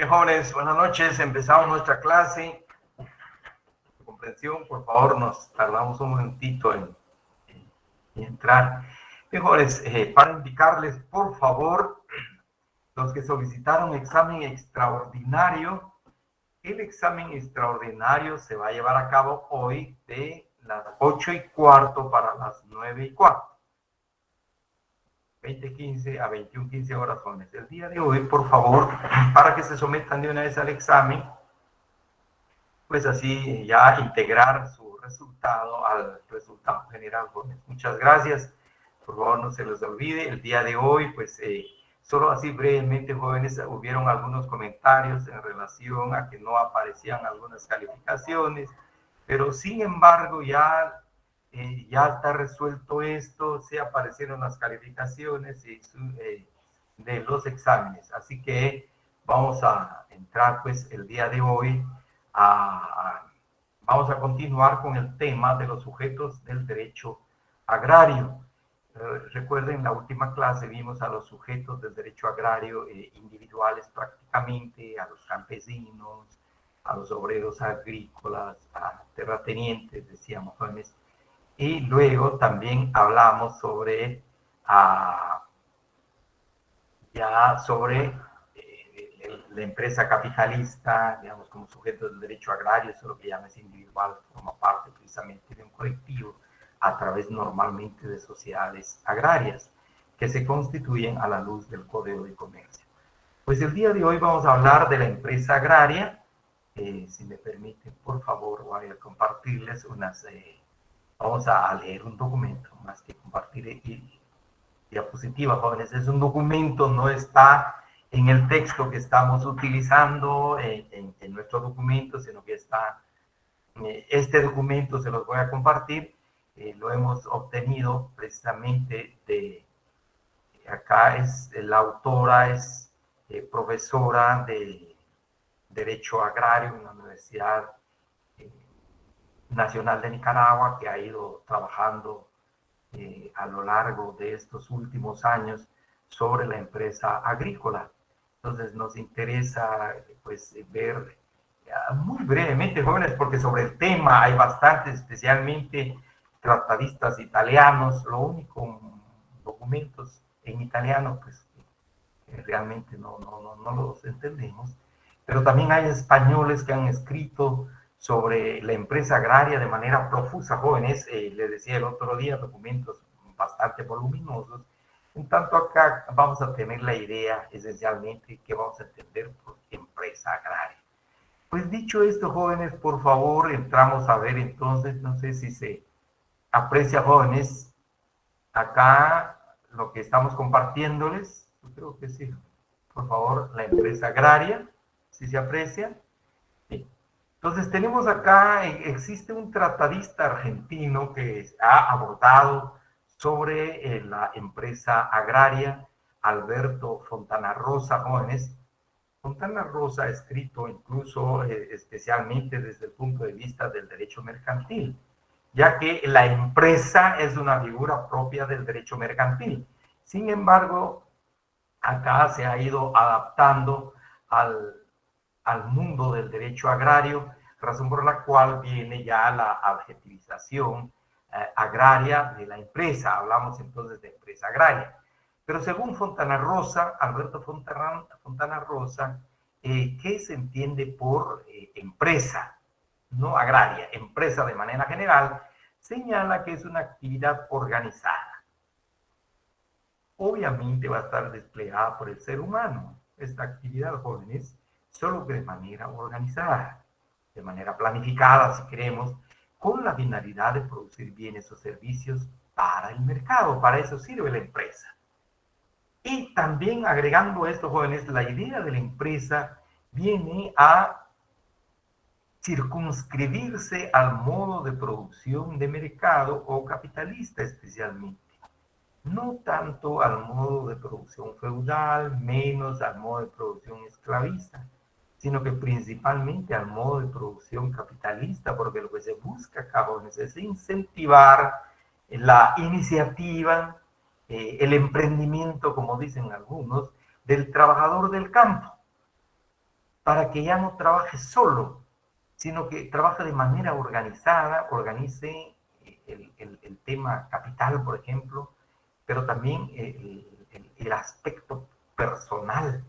Bien, jóvenes, buenas noches. Empezamos nuestra clase. Comprensión, por favor, nos tardamos un momentito en entrar. Bien, jóvenes, para indicarles, por favor, los que solicitaron examen extraordinario, el examen extraordinario se va a llevar a cabo hoy de las 8:15 para las 9:15. 20:15 a 21:15 horas, jóvenes. El día de hoy, por favor, para que se sometan de una vez al examen, pues así ya integrar su resultado al resultado general, jóvenes. Muchas gracias. Por favor, no se les olvide. El día de hoy, pues, solo así brevemente, jóvenes, hubieron algunos comentarios en relación a que no aparecían algunas calificaciones, pero sin embargo ya está resuelto esto, se aparecieron las calificaciones de los exámenes. Así que vamos a entrar pues el día de hoy vamos a continuar con el tema de los sujetos del derecho agrario. Recuerden, la última clase vimos a los sujetos del derecho agrario individuales prácticamente, a los campesinos, a los obreros agrícolas, a terratenientes, decíamos, jóvenes. Y luego también hablamos sobre la empresa capitalista, digamos, como sujeto del derecho agrario. Eso lo que llama es individual, forma parte precisamente de un colectivo a través normalmente de sociedades agrarias que se constituyen a la luz del Código de Comercio. Pues el día de hoy vamos a hablar de la empresa agraria. Si me permiten, por favor, voy a compartirles vamos a leer un documento, más que compartir diapositiva, jóvenes. Es un documento, no está en el texto que estamos utilizando en nuestro documento, sino que está, este documento se los voy a compartir, lo hemos obtenido precisamente acá la autora es profesora de Derecho Agrario en la Universidad Nacional de Nicaragua, que ha ido trabajando a lo largo de estos últimos años sobre la empresa agrícola. Entonces nos interesa pues ver muy brevemente, jóvenes, porque sobre el tema hay bastantes, especialmente tratadistas italianos. Lo único, documentos en italiano, pues realmente no los entendemos. Pero también hay españoles que han escrito sobre la empresa agraria de manera profusa, jóvenes. Les decía el otro día, documentos bastante voluminosos. En tanto acá vamos a tener la idea esencialmente que vamos a entender por empresa agraria. Pues dicho esto, jóvenes, por favor, entramos a ver entonces, no sé si se aprecia, jóvenes, acá lo que estamos compartiéndoles. Yo creo que sí. Por favor, la empresa agraria, si se aprecia. Sí. Entonces tenemos acá, existe un tratadista argentino que ha abordado sobre la empresa agraria, Alberto Fontana Rosa, jóvenes. Fontana Rosa ha escrito incluso especialmente desde el punto de vista del derecho mercantil, ya que la empresa es una figura propia del derecho mercantil. Sin embargo, acá se ha ido adaptando al mundo del derecho agrario, razón por la cual viene ya la adjetivización agraria de la empresa. Hablamos entonces de empresa agraria. Pero según Fontana Rosa, Alberto Fontana Rosa, ¿qué se entiende por empresa? No agraria, empresa de manera general, señala que es una actividad organizada. Obviamente va a estar desplegada por el ser humano. Esta actividad, jóvenes, solo que de manera organizada, de manera planificada, si queremos, con la finalidad de producir bienes o servicios para el mercado. Para eso sirve la empresa. Y también agregando esto, jóvenes, la idea de la empresa viene a circunscribirse al modo de producción de mercado o capitalista especialmente. No tanto al modo de producción feudal, menos al modo de producción esclavista, sino que principalmente al modo de producción capitalista, porque lo que se busca acá, jóvenes, es incentivar la iniciativa, el emprendimiento, como dicen algunos, del trabajador del campo. para que ya no trabaje solo, sino que trabaje de manera organizada, organice el tema capital, por ejemplo, pero también el aspecto personal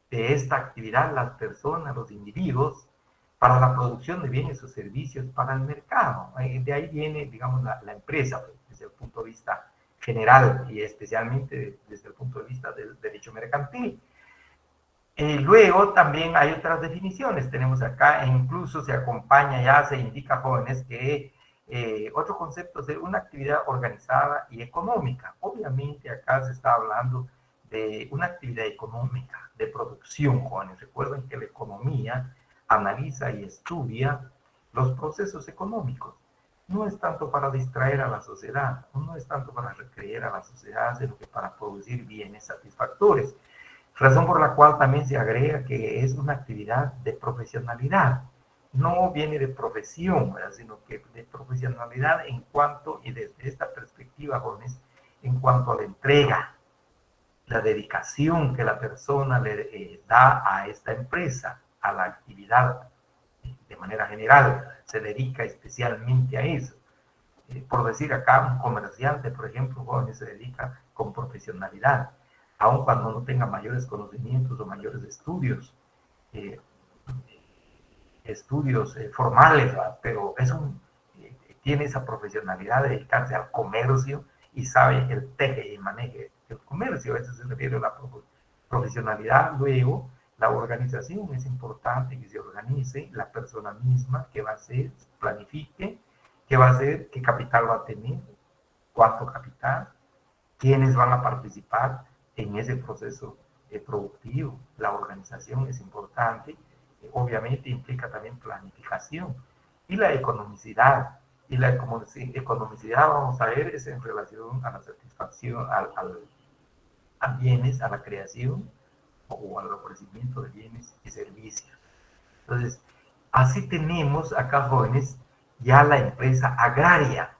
de esta actividad, las personas, los individuos, para la producción de bienes o servicios para el mercado. De ahí viene, digamos, la empresa, pues, desde el punto de vista general y especialmente desde el punto de vista del derecho mercantil. Luego también hay otras definiciones, tenemos acá, e incluso se acompaña, ya se indica, jóvenes, que otro concepto es una actividad organizada y económica. Obviamente acá se está hablando de una actividad económica, de producción, jóvenes. Recuerden que la economía analiza y estudia los procesos económicos. No es tanto para distraer a la sociedad, no es tanto para recrear a la sociedad, sino que para producir bienes satisfactorios. Razón por la cual también se agrega que es una actividad de profesionalidad. No viene de profesión, ¿verdad? Sino que de profesionalidad en cuanto, y desde esta perspectiva, jóvenes, en cuanto a la entrega, la dedicación que la persona le da a esta empresa, a la actividad de manera general, se dedica especialmente a eso. Por decir acá, un comerciante, por ejemplo, jóvenes, se dedica con profesionalidad, aun cuando no tenga mayores conocimientos o mayores estudios, eh, formales, ¿verdad? Pero tiene esa profesionalidad de dedicarse al comercio y sabe el teje y maneje el comercio. A eso se refiere a la profesionalidad. Luego, la organización es importante que se organice, la persona misma que va a hacer, planifique, qué va a hacer, qué capital va a tener, cuánto capital, quiénes van a participar en ese proceso productivo. La organización es importante, obviamente implica también planificación y la economicidad. Y la economicidad, vamos a ver, es en relación a la satisfacción, a bienes, a la creación o al ofrecimiento de bienes y servicios. Entonces, así tenemos acá, jóvenes, ya la empresa agraria.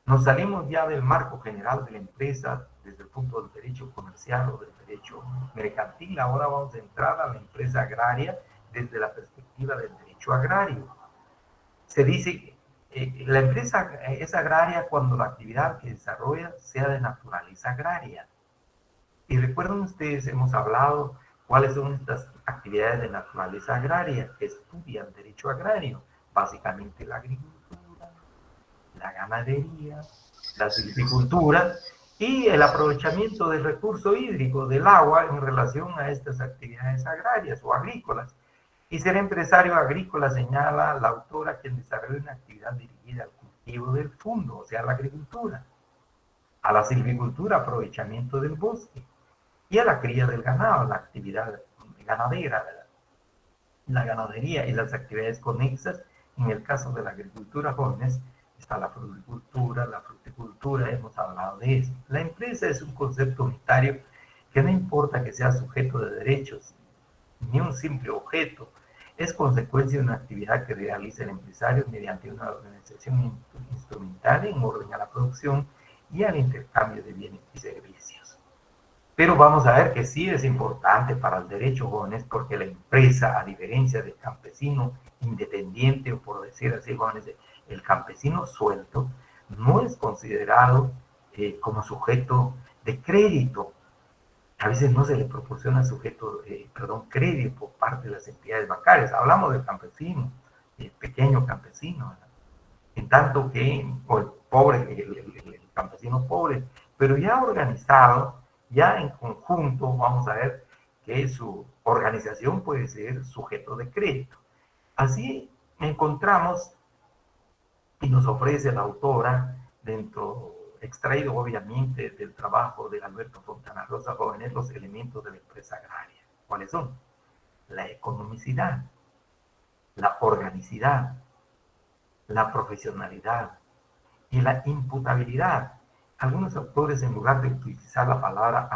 Nos salimos ya del marco general de la empresa desde el punto del derecho comercial o del derecho mercantil. Ahora vamos a entrar a la empresa agraria desde la perspectiva del derecho agrario. Se dice que la empresa es agraria cuando la actividad que desarrolla sea de naturaleza agraria. Y recuerden ustedes, hemos hablado cuáles son estas actividades de naturaleza agraria que estudian derecho agrario. Básicamente la agricultura, la ganadería, la silvicultura y el aprovechamiento del recurso hídrico, del agua, en relación a estas actividades agrarias o agrícolas. Y ser empresario agrícola, señala la autora, quien desarrolla una actividad dirigida al cultivo del fondo, o sea, la agricultura, a la silvicultura, aprovechamiento del bosque, y a la cría del ganado, la actividad ganadera, ¿verdad? La ganadería y las actividades conexas. En el caso de la agricultura, jóvenes, está la floricultura, la fruticultura, hemos hablado de eso. La empresa es un concepto unitario que no importa que sea sujeto de derechos, ni un simple objeto, es consecuencia de una actividad que realiza el empresario mediante una organización instrumental en orden a la producción y al intercambio de bienes y servicios. Pero vamos a ver que sí es importante para el derecho, jóvenes, porque la empresa, a diferencia del campesino independiente, o por decir así, jóvenes, el campesino suelto, no es considerado como sujeto de crédito. A veces no se le proporciona crédito por parte de las entidades bancarias. Hablamos del campesino, el pequeño campesino, ¿verdad? En tanto que, o el pobre, el campesino pobre, pero ya organizado, ya en conjunto, vamos a ver que su organización puede ser sujeto de crédito. Así encontramos y nos ofrece la autora, extraído obviamente del trabajo de Alberto Fontana Rosa, jóvenes, los elementos de la empresa agraria. ¿Cuáles son? La economicidad, la organicidad, la profesionalidad y la imputabilidad. Algunos autores, en lugar de utilizar la palabra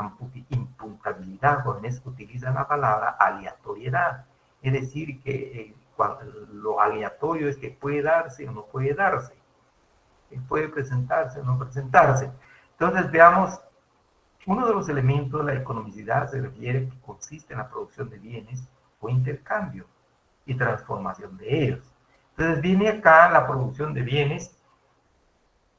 imputabilidad, jóvenes, utilizan la palabra aleatoriedad. Es decir, que lo aleatorio es que puede darse o no puede darse, puede presentarse o no presentarse. Entonces, veamos, uno de los elementos de la economicidad se refiere que consiste en la producción de bienes o intercambio y transformación de ellos. Entonces viene acá la producción de bienes,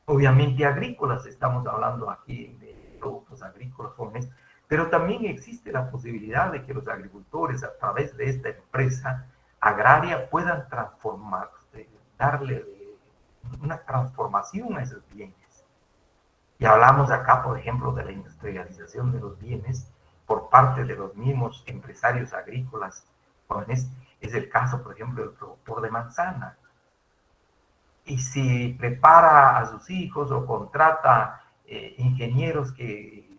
obviamente agrícolas, estamos hablando aquí de productos agrícolas jóvenes, pero también existe la posibilidad de que los agricultores a través de esta empresa agraria puedan transformar, darle una transformación a esos bienes. Y hablamos acá, por ejemplo, de la industrialización de los bienes por parte de los mismos empresarios agrícolas jóvenes. Es el caso, por ejemplo, del productor de manzana. Y si prepara a sus hijos o contrata ingenieros que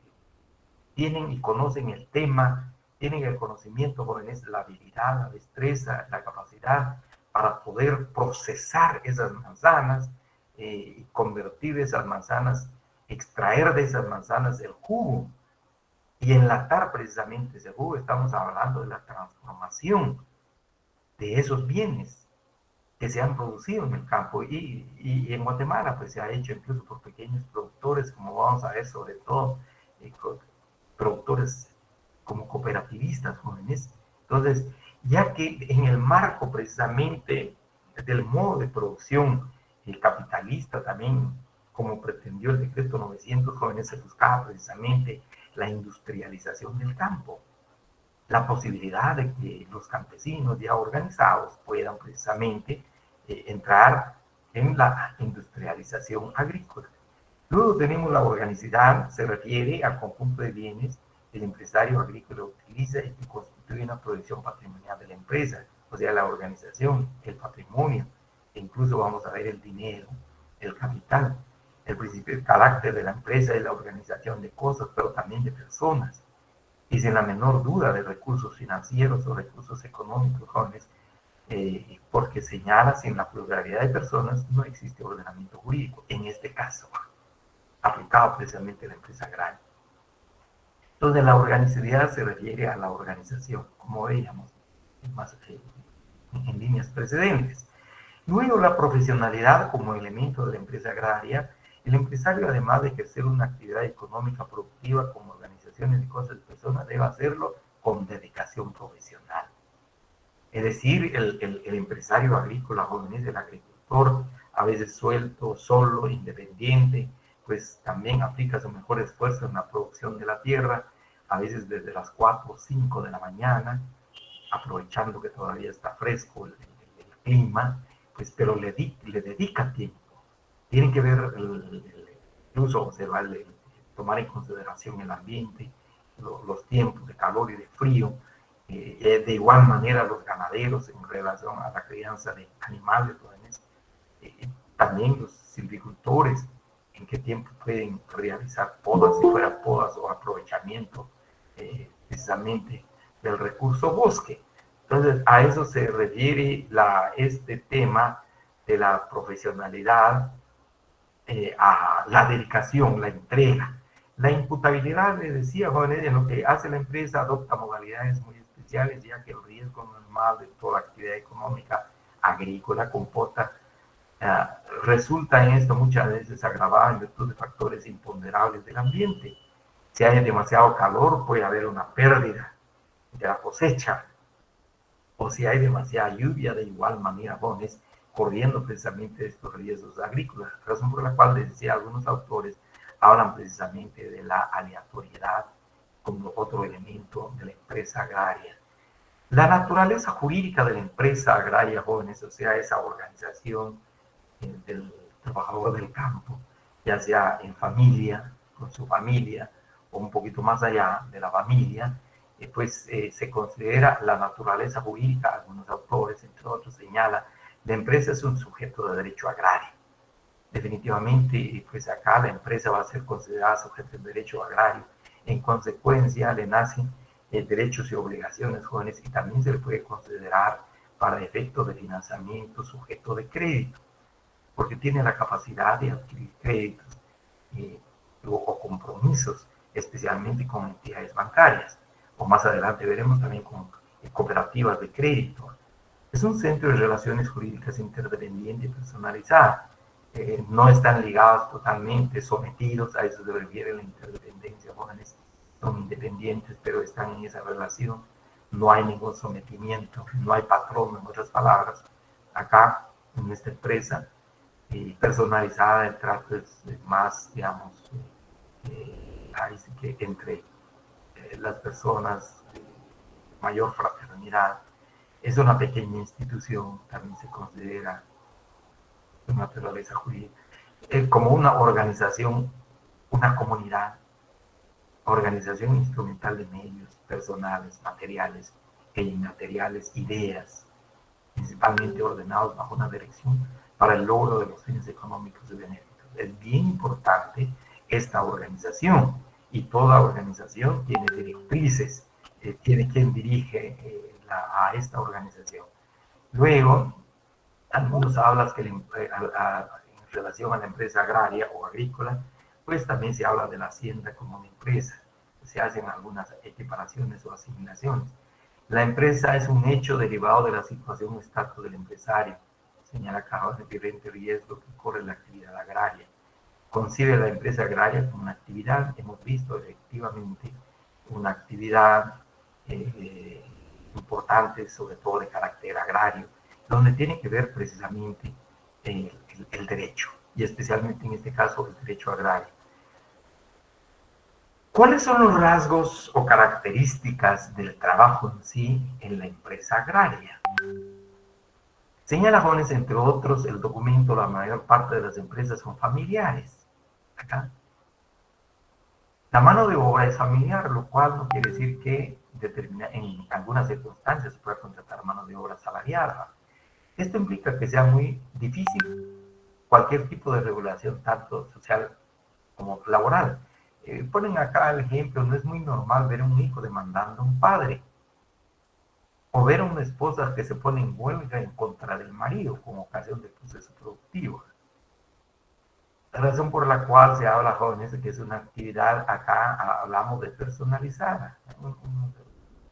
tienen y conocen el tema, tienen el conocimiento, jóvenes, la habilidad, la destreza, la capacidad para poder procesar esas manzanas y convertir esas manzanas, extraer de esas manzanas el jugo y enlatar precisamente ese jugo. Estamos hablando de la transformación de esos bienes que se han producido en el campo y en Guatemala pues se ha hecho incluso por pequeños productores, como vamos a ver, sobre todo productores como cooperativistas jóvenes. Entonces, ya que en el marco precisamente del modo de producción capitalista también, como pretendió el decreto 900 jóvenes, se buscaba precisamente la industrialización del campo, la posibilidad de que los campesinos ya organizados puedan precisamente entrar en la industrialización agrícola. Luego tenemos la organicidad, se refiere al conjunto de bienes que el empresario agrícola utiliza y que constituye una proyección patrimonial de la empresa, o sea, la organización, el patrimonio, e incluso vamos a ver el dinero, el capital. El principio, el carácter de la empresa es la organización de cosas, pero también de personas. Y sin la menor duda de recursos financieros o recursos económicos, jóvenes, porque señala sin la pluralidad de personas no existe ordenamiento jurídico, en este caso, aplicado precisamente a la empresa agraria. Entonces, la organicidad se refiere a la organización, como veíamos en líneas precedentes. Luego, la profesionalidad como elemento de la empresa agraria. El empresario, además de ejercer una actividad económica productiva como organizaciones de cosas de personas, debe hacerlo con dedicación profesional. Es decir, el empresario agrícola, jóvenes, el agricultor, a veces suelto, solo, independiente, pues también aplica su mejor esfuerzo en la producción de la tierra, a veces desde las 4 o 5 de la mañana, aprovechando que todavía está fresco el clima, pues, pero le dedica tiempo. Tienen que ver incluso observar, tomar en consideración el ambiente, los tiempos de calor y de frío. De igual manera los ganaderos en relación a la crianza de animales, también los silvicultores, en qué tiempo pueden realizar podas, si fuera podas o aprovechamiento precisamente del recurso bosque. Entonces, a eso se refiere este tema de la profesionalidad, a la dedicación, la entrega. La imputabilidad, les decía, jóvenes, en lo que hace la empresa adopta modalidades muy especiales, ya que el riesgo normal de toda actividad económica agrícola comporta, resulta en esto muchas veces agravada en virtud de factores imponderables del ambiente. Si hay demasiado calor, puede haber una pérdida de la cosecha, o si hay demasiada lluvia, de igual manera, jóvenes, corriendo precisamente estos riesgos agrícolas, razón por la cual les decía, algunos autores hablan precisamente de la aleatoriedad como otro elemento de la empresa agraria. La naturaleza jurídica de la empresa agraria, jóvenes, o sea, esa organización del trabajador del campo, ya sea en familia, con su familia, o un poquito más allá de la familia, pues se considera la naturaleza jurídica, algunos autores, entre otros, señala, la empresa es un sujeto de derecho agrario. Definitivamente, pues acá la empresa va a ser considerada sujeto de derecho agrario. En consecuencia, le nacen derechos y obligaciones, jóvenes, y también se le puede considerar para efectos de financiamiento sujeto de crédito, porque tiene la capacidad de adquirir créditos o compromisos, especialmente con entidades bancarias, o más adelante veremos también con cooperativas de crédito. Es un centro de relaciones jurídicas interdependientes y personalizadas. No están ligados totalmente, sometidos, a eso se refiere la interdependencia, jóvenes, son independientes, pero están en esa relación. no hay ningún sometimiento, no hay patrón, en otras palabras. Acá, en esta empresa personalizada, el trato es más, digamos, ahí sí que entre las personas, mayor fraternidad. Es una pequeña institución, también se considera de naturaleza jurídica, como una organización, una comunidad, organización instrumental de medios personales, materiales e inmateriales, ideas, principalmente ordenados bajo una dirección para el logro de los fines económicos y benéficos. Es bien importante esta organización, y toda organización tiene directrices, tiene quien dirige a esta organización. Luego, algunos hablan que en relación a la empresa agraria o agrícola, pues también se habla de la hacienda como una empresa. Se hacen algunas equiparaciones o asimilaciones. La empresa es un hecho derivado de la situación o estatus del empresario. Señala Cajal el diferente riesgo que corre la actividad agraria. Concibe la empresa agraria como una actividad, hemos visto efectivamente una actividad importante, sobre todo de carácter agrario, donde tiene que ver precisamente el derecho, y especialmente en este caso el derecho agrario. ¿Cuáles son los rasgos o características del trabajo en sí en la empresa agraria? Señala Jones, entre otros, el documento, la mayor parte de las empresas son familiares. Acá. La mano de obra es familiar, lo cual no quiere decir que en algunas circunstancias se pueda contratar mano de obra salariada. Esto implica que sea muy difícil cualquier tipo de regulación, tanto social como laboral. Ponen acá el ejemplo, no es muy normal ver a un hijo demandando a un padre, o ver a una esposa que se pone en huelga en contra del marido con ocasión de proceso productivo. La razón por la cual se habla, jóvenes, de que es una actividad, acá hablamos de personalizada,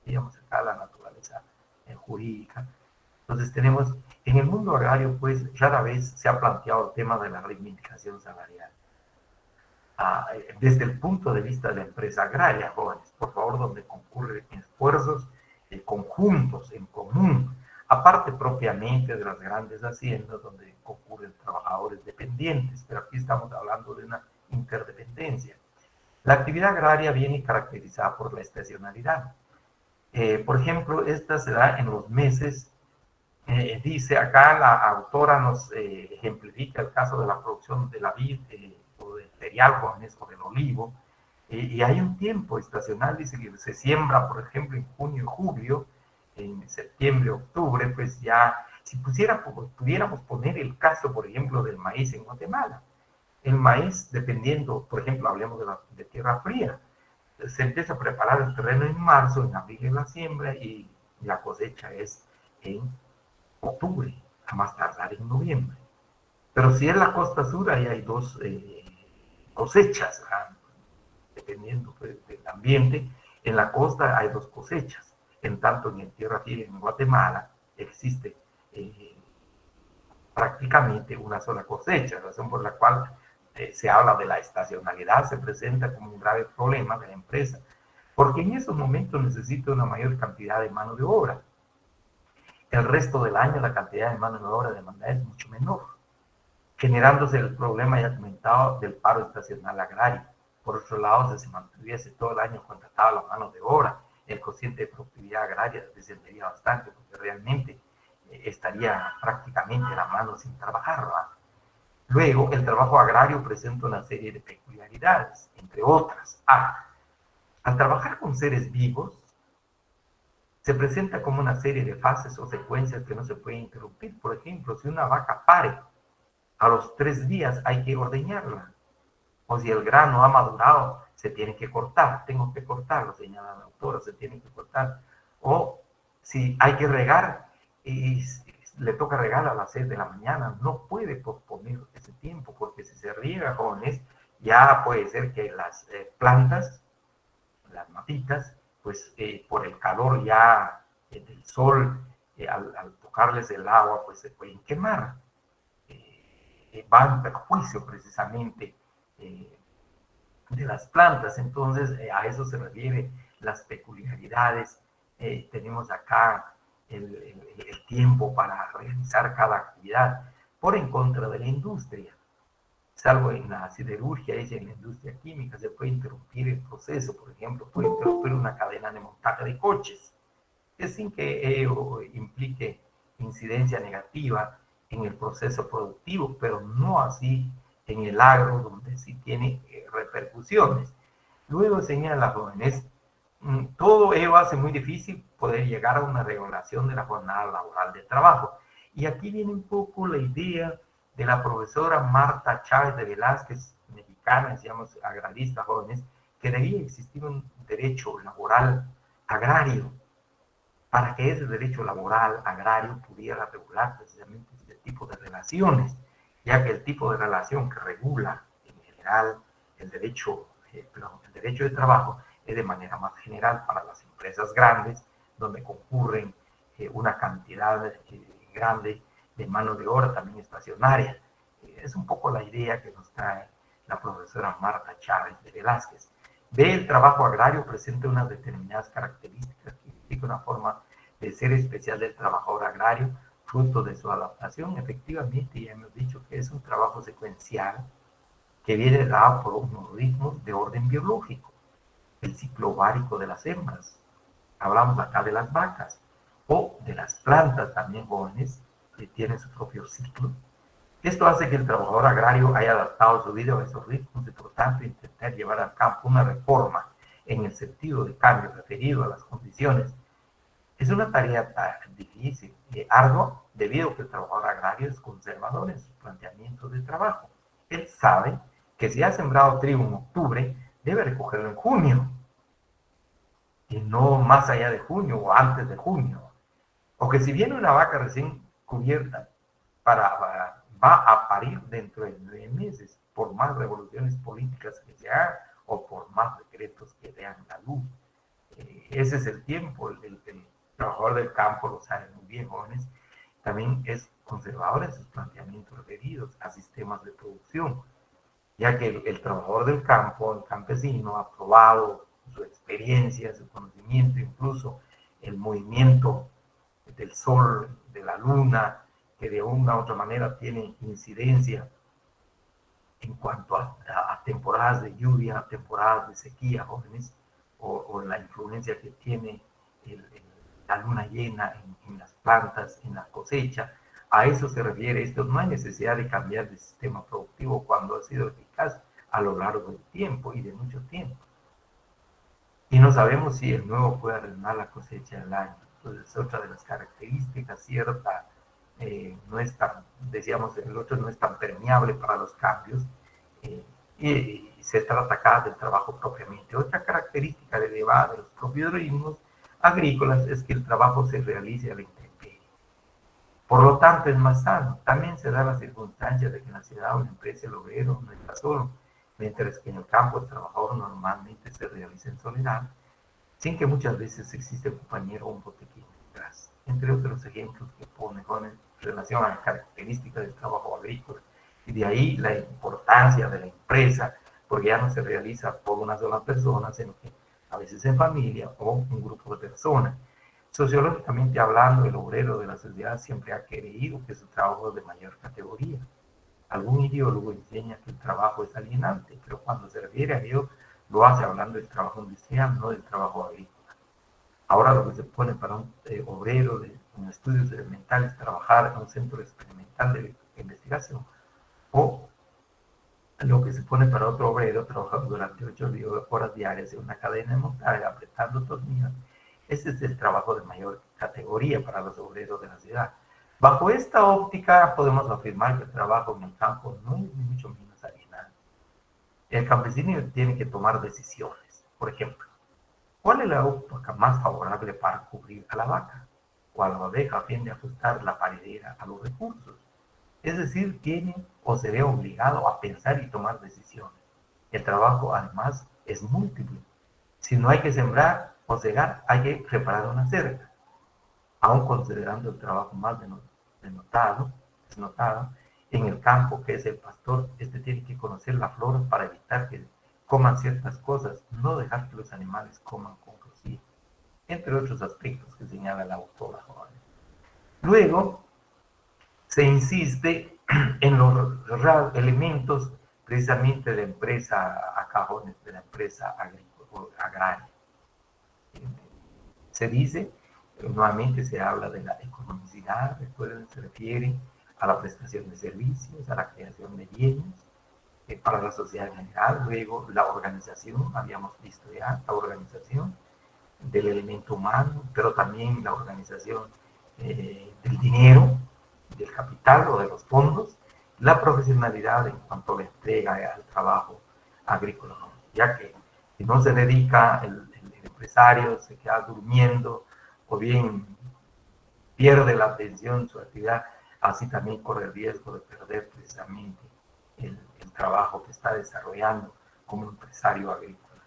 digamos acá la naturaleza jurídica. Entonces tenemos, en el mundo agrario, pues rara vez se ha planteado el tema de la reivindicación salarial. Desde el punto de vista de la empresa agraria, jóvenes, por favor, donde concurren esfuerzos conjuntos, en común, aparte propiamente de las grandes haciendas donde concurren trabajadores dependientes, pero aquí estamos hablando de una interdependencia. La actividad agraria viene caracterizada por la estacionalidad. Por ejemplo, esta se da en los meses, dice acá la autora nos ejemplifica el caso de la producción de la vid o del cereal, jóvenes, o del olivo, y hay un tiempo estacional, dice que se siembra, por ejemplo, en junio y julio, en septiembre, octubre, pues ya, si pudiéramos poner el caso, por ejemplo, del maíz en Guatemala. El maíz, dependiendo, por ejemplo, hablemos de tierra fría, se empieza a preparar el terreno en marzo, en abril en la siembra, y la cosecha es en octubre, a más tardar en noviembre. Pero si es la costa sur, ahí hay dos cosechas, dependiendo pues, del ambiente. En la costa hay dos cosechas, en tanto en tierra firme, en Guatemala, existe prácticamente una sola cosecha, razón por la cual se habla de la estacionalidad, se presenta como un grave problema de la empresa, porque en esos momentos necesita una mayor cantidad de mano de obra. El resto del año la cantidad de mano de obra demandada es mucho menor, generándose el problema ya comentado del paro estacional agrario. Por otro lado, si se mantuviese todo el año contratada la mano de obra, el cociente de productividad agraria descendería bastante, porque realmente estaría prácticamente la mano sin trabajar, ¿verdad? Luego, el trabajo agrario presenta una serie de peculiaridades, entre otras. Al trabajar con seres vivos, se presenta como una serie de fases o secuencias que no se pueden interrumpir. Por ejemplo, si una vaca pare, a los 3 días hay que ordeñarla. O si el grano ha madurado, se tiene que cortar. Tengo que cortarlo, señala la autora, se tiene que cortar. O si hay que regar y le toca regar a las 6 de la mañana, no puede posponer ese tiempo, porque si se riega, jóvenes, ya puede ser que las plantas, las matitas, pues por el calor ya del sol, al tocarles el agua, pues se pueden quemar. Va en perjuicio precisamente de las plantas. Entonces, a eso se refiere las peculiaridades tenemos acá el tiempo para realizar cada actividad, por en contra de la industria. Salvo en la siderurgia y en la industria química, se puede interrumpir el proceso, por ejemplo, puede interrumpir una cadena de montaje de coches, que sin que ello implique incidencia negativa en el proceso productivo, pero no así en el agro, donde sí tiene repercusiones. Luego señala jóvenes, todo ello hace muy difícil poder llegar a una regulación de la jornada laboral de trabajo. Y aquí viene un poco la idea de la profesora Marta Chávez de Velázquez, mexicana, decíamos agrarista jóvenes, que debía existir un derecho laboral agrario para que ese derecho laboral agrario pudiera regular precisamente este tipo de relaciones, ya que el tipo de relación que regula en general el derecho, el derecho de trabajo es de manera más general para las empresas grandes, donde concurren una cantidad grande de mano de obra también estacionaria. Es un poco la idea que nos trae la profesora Marta Chávez de Velázquez. Ve el trabajo agrario presenta unas determinadas características que implica una forma de ser especial del trabajador agrario, fruto de su adaptación. Efectivamente, ya hemos dicho que es un trabajo secuencial que viene dado por unos ritmos de orden biológico. El ciclo ovárico de las hembras, hablamos acá de las vacas, o de las plantas también jóvenes, que tienen su propio ciclo. Esto hace que el trabajador agrario haya adaptado su vida a esos ritmos y por tanto intentar llevar a cabo una reforma en el sentido de cambio referido a las condiciones. Es una tarea difícil y ardua debido a que el trabajador agrario es conservador en sus planteamientos de trabajo. Él sabe que si ha sembrado trigo en octubre, debe recogerlo en junio y no más allá de junio o antes de junio. O que si viene una vaca recién cubierta va a parir dentro de 9 meses, por más revoluciones políticas que se hagan o por más decretos que vean la luz. Ese es el tiempo, el trabajador del campo, lo saben muy bien, jóvenes, también es conservador en sus planteamientos referidos a sistemas de producción, ya que el trabajador del campo, el campesino, ha probado su experiencia, su conocimiento, incluso el movimiento del sol, de la luna, que de una u otra manera tiene incidencia en cuanto a temporadas de lluvia, temporadas de sequía, jóvenes, o la influencia que tiene la luna llena en las plantas, en la cosecha. A eso se refiere esto. No hay necesidad de cambiar de sistema productivo cuando ha sido eficaz a lo largo del tiempo y de mucho tiempo. Y no sabemos si el nuevo puede arruinar la cosecha del año. Entonces, otra de las características cierta, no es tan, decíamos, el otro no es tan permeable para los cambios, y se trata acá del trabajo propiamente. Otra característica derivada de los propios ritmos agrícolas es que el trabajo se realice a la intemperie. Por lo tanto, es más sano. También se da la circunstancia de que en la ciudad o en la empresa el obrero no está solo, mientras que en el campo el trabajador normalmente se realiza en soledad, sin que muchas veces existe un compañero o un botequín detrás. Entre otros ejemplos que pone con relación a las características del trabajo agrícola. Y de ahí la importancia de la empresa, porque ya no se realiza por una sola persona, sino que a veces en familia o un grupo de personas. Sociológicamente hablando, el obrero de la sociedad siempre ha creído que su trabajo es de mayor categoría. Algún ideólogo enseña que el trabajo es alienante, pero cuando se refiere a ello, lo hace hablando del trabajo industrial, no del trabajo agrícola. Ahora lo que se pone para un obrero en estudios elementales trabajar en un centro experimental de investigación, o lo que se pone para otro obrero trabajar durante 8 horas diarias en una cadena de montaje apretando tornillos. Ese es el trabajo de mayor categoría para los obreros de la ciudad. Bajo esta óptica podemos afirmar que el trabajo en el campo no es ni mucho menos alienante. El campesino tiene que tomar decisiones. Por ejemplo, ¿cuál es la época más favorable para cubrir a la vaca o a la oveja a fin de ajustar la paridera a los recursos? Es decir, tiene o se ve obligado a pensar y tomar decisiones. El trabajo, además, es múltiple. Si no hay que sembrar o cegar, hay que reparar una cerca. Aún considerando el trabajo más desnotado, en el campo, que es el pastor, este tiene que conocer la flora para evitar que coman ciertas cosas, no dejar que los animales coman con rocío. entre otros aspectos que señala la autora joven. Luego, se insiste en los elementos precisamente de empresa a cajones de la empresa agraria. Se dice, nuevamente se habla de la economicidad, recuerden, se refiere a la prestación de servicios, a la creación de bienes para la sociedad en general. Luego, la organización, habíamos visto ya, la organización del elemento humano, pero también la organización del dinero, del capital o de los fondos, la profesionalidad en cuanto a la entrega al trabajo agrícola, ¿no? Ya que si no se dedica, el empresario se queda durmiendo o bien pierde la atención, su actividad, así también corre el riesgo de perder precisamente el trabajo que está desarrollando como empresario agrícola.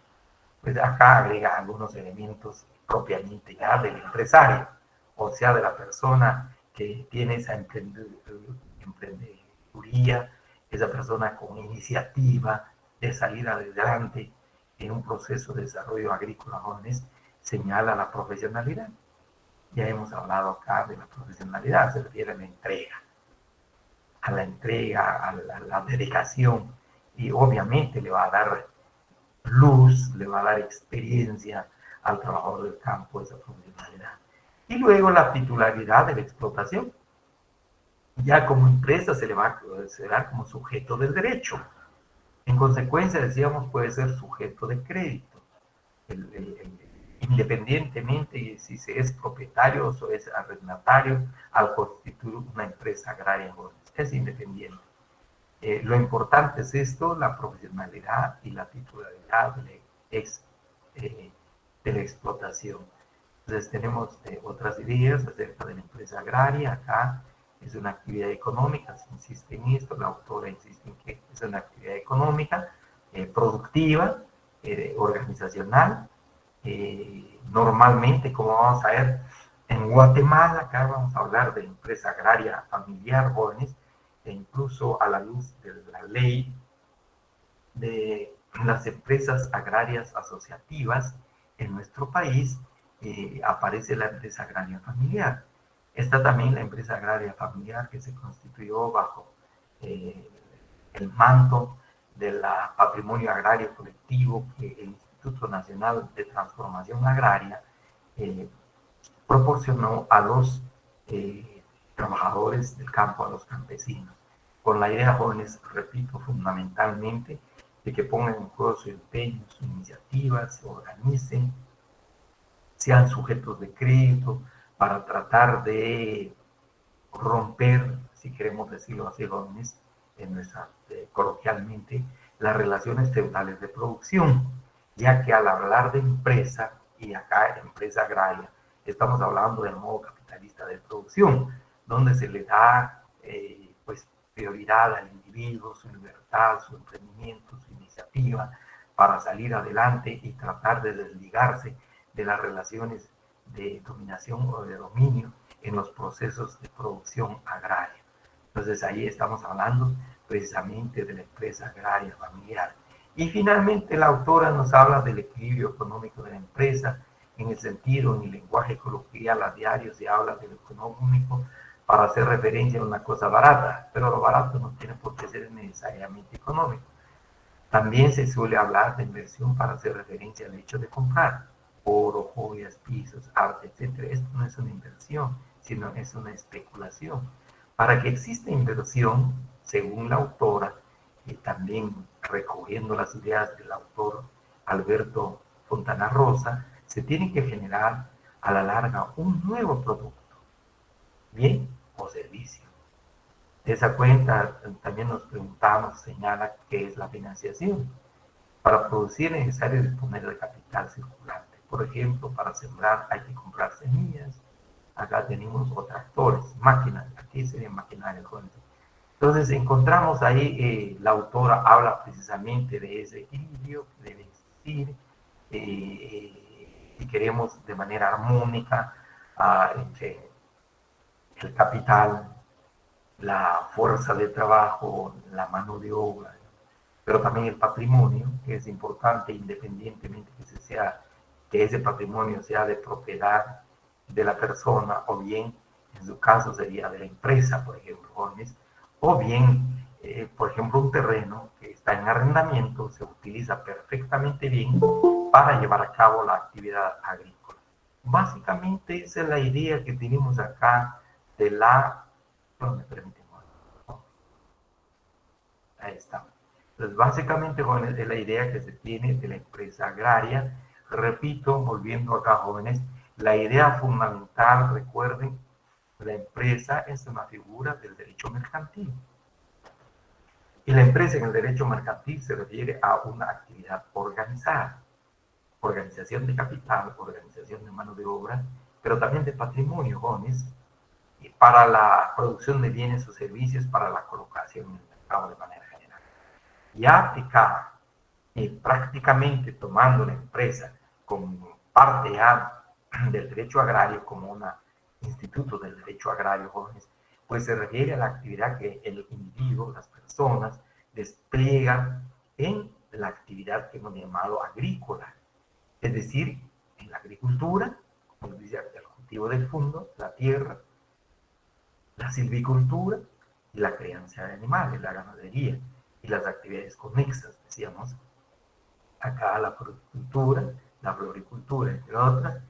Pues acá agrega algunos elementos propiamente ya del empresario, o sea, de la persona que tiene esa emprendeduría, esa persona con iniciativa de salir adelante en un proceso de desarrollo agrícola, jóvenes, señala la profesionalidad. Ya hemos hablado acá de la profesionalidad, se refiere a la entrega, a la dedicación, y obviamente le va a dar luz, le va a dar experiencia al trabajador del campo, esa profesionalidad. Y luego la titularidad de la explotación. Ya como empresa se le va a considerar como sujeto del derecho. En consecuencia, decíamos, puede ser sujeto de crédito. Independientemente si se es propietario o es arrendatario, al constituir una empresa agraria, es independiente. Lo importante es esto, la profesionalidad y la titularidad de la explotación. Entonces tenemos otras ideas acerca de la empresa agraria. Acá es una actividad económica, se insiste en esto, la autora insiste en que es una actividad económica, productiva, organizacional. Normalmente, como vamos a ver, en Guatemala, acá vamos a hablar de empresa agraria familiar, jóvenes, e incluso a la luz de la ley de las empresas agrarias asociativas en nuestro país, aparece la empresa agraria familiar. Está también la empresa agraria familiar que se constituyó bajo el manto del patrimonio agrario colectivo que el Instituto Nacional de Transformación Agraria proporcionó a los trabajadores del campo, a los campesinos, con la idea, jóvenes, repito, fundamentalmente, de que pongan en juego su empeño, su iniciativa, se organicen, sean sujetos de crédito, para tratar de romper, si queremos decirlo así, jóvenes, coloquialmente, las relaciones feudales de producción, ya que al hablar de empresa, y acá empresa agraria, estamos hablando del modo capitalista de producción, donde se le da pues prioridad al individuo, su libertad, su emprendimiento, su iniciativa, para salir adelante y tratar de desligarse de las relaciones de dominación o de dominio en los procesos de producción agraria. Entonces ahí estamos hablando precisamente de la empresa agraria familiar. Y finalmente la autora nos habla del equilibrio económico de la empresa, en el sentido, en el lenguaje coloquial a diario se habla del económico para hacer referencia a una cosa barata, pero lo barato no tiene por qué ser necesariamente económico. También se suele hablar de inversión para hacer referencia al hecho de comprar oro, joyas, pisos, arte, etc. Esto no es una inversión, sino es una especulación. Para que exista inversión, según la autora, y también recogiendo las ideas del autor Alberto Fontana Rosa, se tiene que generar a la larga un nuevo producto, bien o servicio. De esa cuenta también nos preguntamos, señala, qué es la financiación. Para producir es necesario disponer de capital circulante. Por ejemplo, para sembrar hay que comprar semillas. Acá tenemos o tractores, máquinas. Aquí sería maquinaria. Entonces encontramos ahí, la autora habla precisamente de ese equilibrio que debe existir, y queremos de manera armónica entre el capital, la fuerza de trabajo, la mano de obra, pero también el patrimonio, que es importante independientemente que se sea que ese patrimonio sea de propiedad de la persona, o bien, en su caso, sería de la empresa, por ejemplo, jóvenes, o bien, por ejemplo, un terreno que está en arrendamiento se utiliza perfectamente bien para llevar a cabo la actividad agrícola. Básicamente esa es la idea que tenemos acá de la... No me permiten. Ahí está. Entonces, básicamente, jóvenes, es la idea que se tiene de la empresa agraria. Repito, volviendo acá, jóvenes, la idea fundamental, recuerden, la empresa es una figura del derecho mercantil. Y la empresa en el derecho mercantil se refiere a una actividad organizada, organización de capital, organización de mano de obra, pero también de patrimonio, jóvenes, y para la producción de bienes o servicios, para la colocación en el mercado de manera general. Ya aplicada prácticamente tomando la empresa como parte ya del derecho agrario, como un instituto del derecho agrario, jóvenes, pues se refiere a la actividad que el individuo, las personas, despliegan en la actividad que hemos llamado agrícola, es decir, en la agricultura, como dice el cultivo del fondo, la tierra, la silvicultura y la crianza de animales, la ganadería y las actividades conexas, decíamos, acá la fruticultura, la floricultura, entre otras,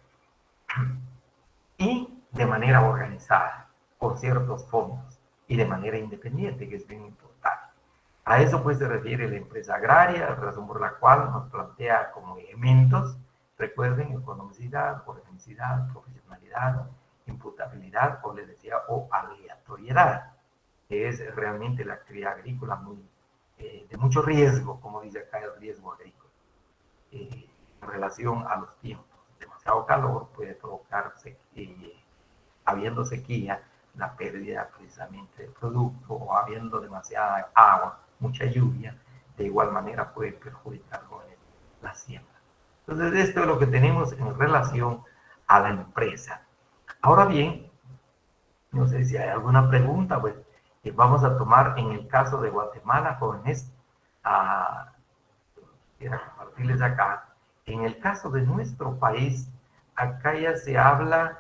y de manera organizada, con ciertos fondos, y de manera independiente, que es bien importante. A eso pues se refiere la empresa agraria, razón por la cual nos plantea como elementos, recuerden, economicidad, organicidad, profesionalidad, imputabilidad, o les decía, o aleatoriedad, que es realmente la actividad agrícola muy, de mucho riesgo, como dice acá el riesgo agrícola, en relación a los tiempos. Demasiado calor puede provocar, habiendo sequía, la pérdida precisamente del producto, o habiendo demasiada agua, mucha lluvia, de igual manera puede perjudicar la siembra. Entonces, esto es lo que tenemos en relación a la empresa. Ahora bien, no sé si hay alguna pregunta, pues vamos a tomar en el caso de Guatemala, jóvenes, quiero compartirles acá. En el caso de nuestro país, acá ya se habla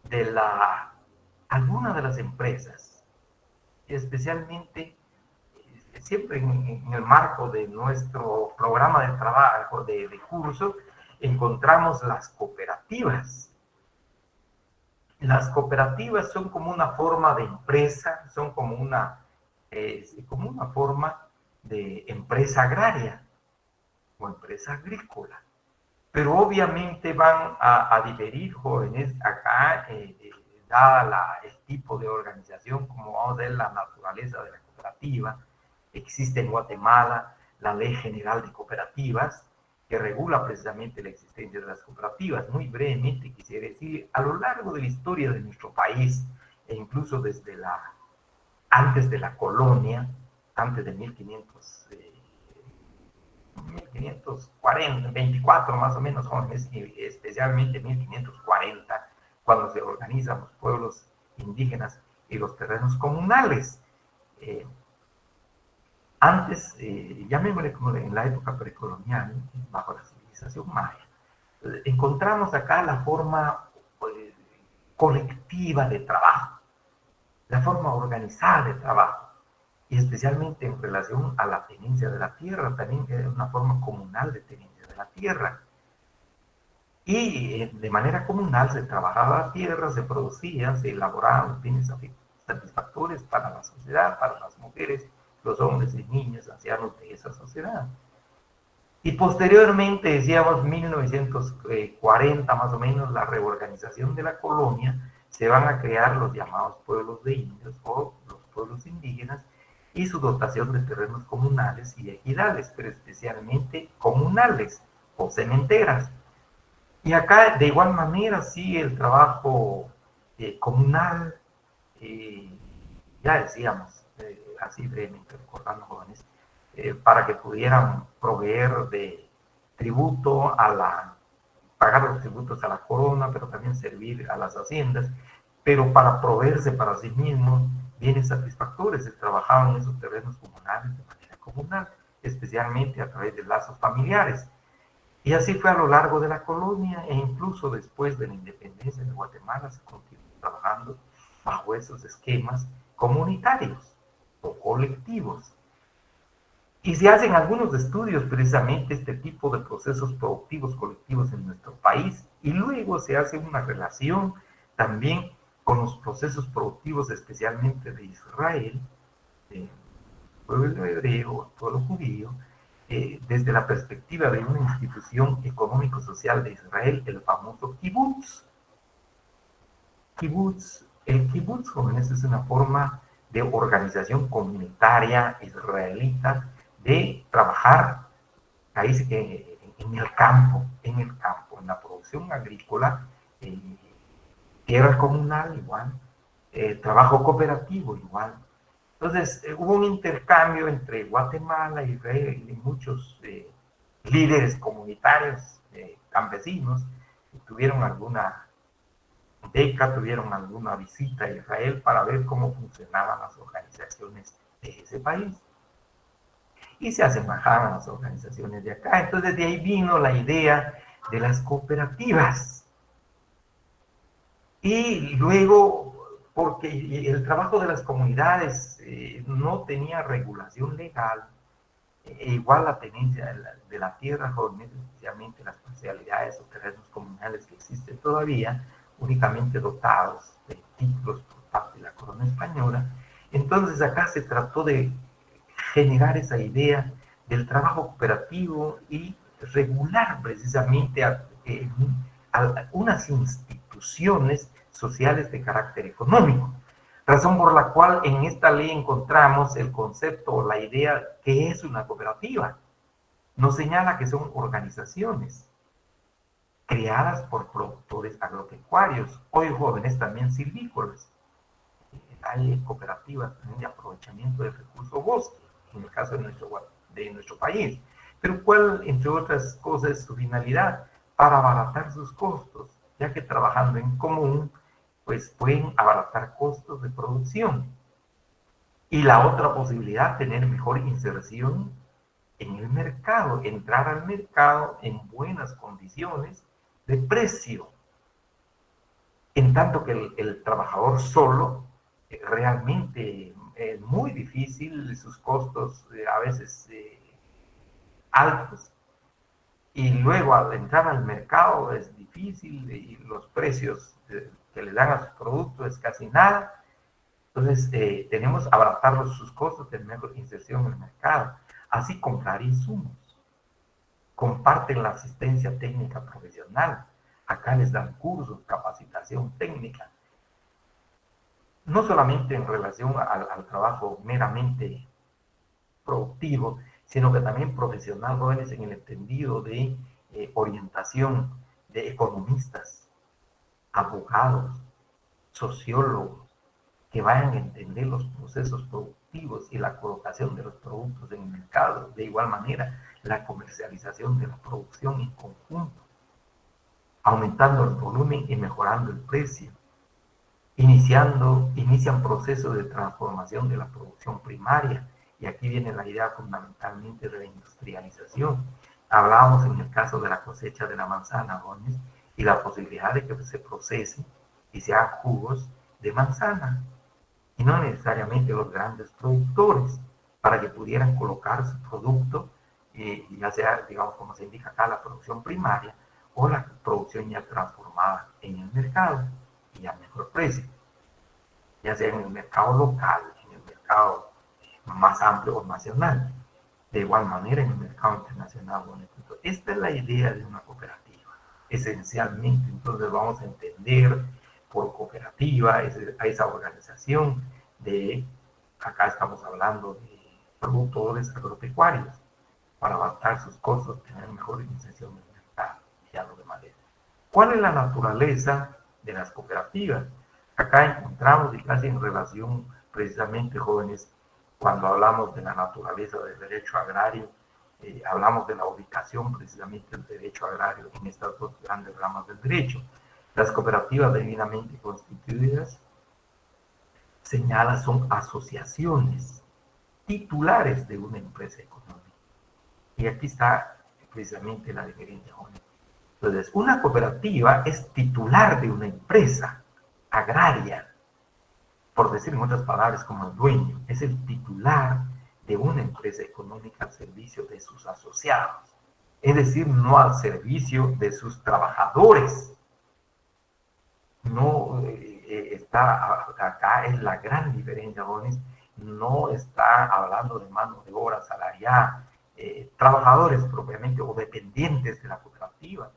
de alguna de las empresas, especialmente siempre en el marco de nuestro programa de trabajo, de curso, encontramos las cooperativas. Las cooperativas son como una forma de empresa, son como una forma de empresa agraria o empresa agrícola. Pero obviamente van a diferir, jóvenes, acá, dada el tipo de organización, como vamos a ver la naturaleza de la cooperativa. Existe en Guatemala la Ley General de Cooperativas, que regula precisamente la existencia de las cooperativas. Muy brevemente quisiera decir, a lo largo de la historia de nuestro país, e incluso desde antes de la colonia, antes de 1540, 24 más o menos, jóvenes, especialmente 1540, cuando se organizan los pueblos indígenas y los terrenos comunales. Antes, llamémosle como en la época precolonial, bajo la civilización maya, encontramos acá la forma colectiva de trabajo, la forma organizada de trabajo, y especialmente en relación a la tenencia de la tierra, también es una forma comunal de tenencia de la tierra. Y de manera comunal se trabajaba la tierra, se producía, se elaboraban bienes satisfactorios para la sociedad, para las mujeres, los hombres y niños, ancianos de esa sociedad. Y posteriormente, decíamos 1940 más o menos, la reorganización de la colonia, se van a crear los llamados pueblos de indios o los pueblos indígenas, y su dotación de terrenos comunales y ejidales, pero especialmente comunales o cementeras. Y acá, de igual manera, sí, el trabajo comunal, ya decíamos, así brevemente recordando, jóvenes, para que pudieran proveer de tributo pagar los tributos a la corona, pero también servir a las haciendas, pero para proveerse para sí mismos bienes satisfactorios. Se trabajaban en esos terrenos comunales de manera comunal, especialmente a través de lazos familiares. Y así fue a lo largo de la colonia e incluso después de la independencia de Guatemala se continuó trabajando bajo esos esquemas comunitarios o colectivos. Y se hacen algunos estudios precisamente este tipo de procesos productivos colectivos en nuestro país y luego se hace una relación también con los procesos productivos especialmente de Israel, del pueblo hebreo, el pueblo judío, desde la perspectiva de una institución económico-social de Israel, el famoso kibutz. El kibutz, jóvenes, es una forma de organización comunitaria israelita de trabajar ahí en el campo, en la producción agrícola, tierra comunal igual, trabajo cooperativo igual. Entonces, hubo un intercambio entre Guatemala y Israel y muchos líderes comunitarios, campesinos, que tuvieron alguna tuvieron alguna visita a Israel para ver cómo funcionaban las organizaciones de ese país. Y se asemejaban a las organizaciones de acá. Entonces, de ahí vino la idea de las cooperativas. Y luego, porque el trabajo de las comunidades no tenía regulación legal, igual la tenencia de la tierra, jóvenes, especialmente las parcialidades o terrenos comunales que existen todavía, únicamente dotados de títulos por parte de la corona española. Entonces acá se trató de generar esa idea del trabajo cooperativo y regular precisamente a unas instituciones sociales de carácter económico. Razón por la cual en esta ley encontramos el concepto o la idea que es una cooperativa. Nos señala que son organizaciones creadas por productores agropecuarios, hoy jóvenes también silvícolas. Hay cooperativas también de aprovechamiento del recurso bosque, en el caso de nuestro país. Pero ¿cuál, entre otras cosas, es su finalidad? Para abaratar sus costos, ya que trabajando en común, pues pueden abaratar costos de producción. Y la otra posibilidad, tener mejor inserción en el mercado, entrar al mercado en buenas condiciones de precio. En tanto que el trabajador solo realmente es muy difícil, sus costos a veces altos, y luego al entrar al mercado es difícil y los precios que le dan a sus productos es casi nada. Entonces tenemos que abaratar sus costos, tener mejor inserción en el mercado, así comprar insumos, comparten la asistencia técnica profesional, acá les dan cursos, capacitación técnica, no solamente en relación al trabajo meramente productivo, sino que también profesional, jóvenes en el entendido de orientación de economistas, abogados, sociólogos, que vayan a entender los procesos productivos y la colocación de los productos en el mercado. De igual manera, la comercialización de la producción en conjunto, aumentando el volumen y mejorando el precio. Inician procesos de transformación de la producción primaria, y aquí viene la idea fundamentalmente de la industrialización. Hablábamos en el caso de la cosecha de la manzana, jóvenes, y la posibilidad de que se procese y se hagan jugos de manzana, y no necesariamente los grandes productores, para que pudieran colocar su producto, ya sea, digamos, como se indica acá, la producción primaria o la producción ya transformada en el mercado y a mejor precio, ya sea en el mercado local, en el mercado más amplio o nacional, de igual manera en el mercado internacional. Esta es la idea de una cooperativa, esencialmente. Entonces vamos a entender por cooperativa a esa organización de, acá estamos hablando de productores agropecuarios, para adaptar sus costos, tener mejor inserción en el mercado y a lo demás. ¿Cuál es la naturaleza de las cooperativas? Acá encontramos, y casi en relación precisamente, jóvenes, cuando hablamos de la naturaleza del derecho agrario, hablamos de la ubicación precisamente del derecho agrario en estas dos grandes ramas del derecho. Las cooperativas debidamente constituidas, señala, son asociaciones titulares de una empresa económica. Y aquí está precisamente la diferencia, jóvenes. Entonces, una cooperativa es titular de una empresa agraria, por decir en otras palabras, como el dueño, es el titular de una empresa económica al servicio de sus asociados, es decir, no al servicio de sus trabajadores. No está, acá es la gran diferencia, jóvenes, no está hablando de mano de obra salarial, trabajadores propiamente o dependientes de la cooperativa,